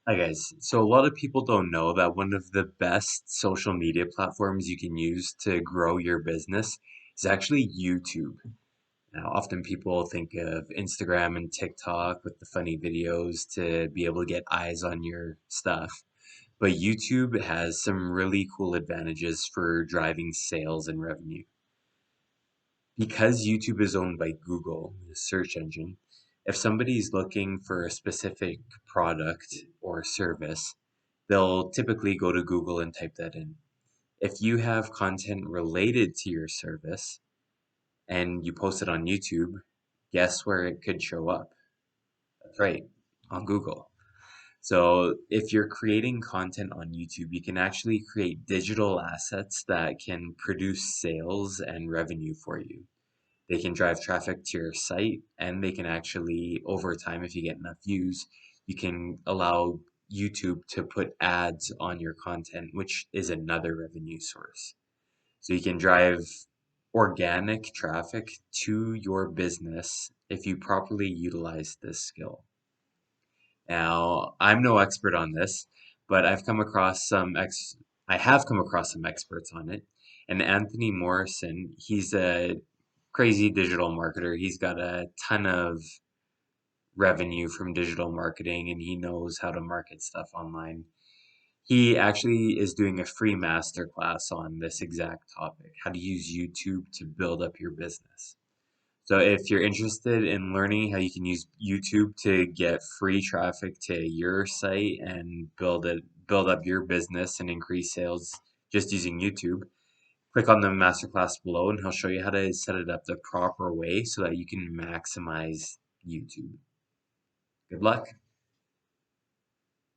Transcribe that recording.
Hi guys. So a lot of people don't know that one of the best social media platforms you can use to grow your business is actually YouTube. Now, often people think of Instagram and TikTok with the funny videos to be able to get eyes on your stuff. But YouTube has some really cool advantages for driving sales and revenue. Because YouTube is owned by Google, the search engine, if somebody's looking for a specific product or service, they'll typically go to Google and type that in. If you have content related to your service and you post it on YouTube, guess where it could show up? That's right, on Google. So if you're creating content on YouTube, you can actually create digital assets that can produce sales and revenue for you. They can drive traffic to your site, and they can actually, over time, if you get enough views, you can allow YouTube to put ads on your content, which is another revenue source. So you can drive organic traffic to your business if you properly utilize this skill. Now, I'm no expert on this, but I have come across some experts on it. And Anthony Morrison, he's a crazy digital marketer. He's got a ton of revenue from digital marketing and he knows how to market stuff online. He actually is doing a free masterclass on this exact topic, how to use YouTube to build up your business. So if you're interested in learning how you can use YouTube to get free traffic to your site and build up your business and increase sales just using YouTube, click on the masterclass below and he'll show you how to set it up the proper way so that you can maximize YouTube. Good luck.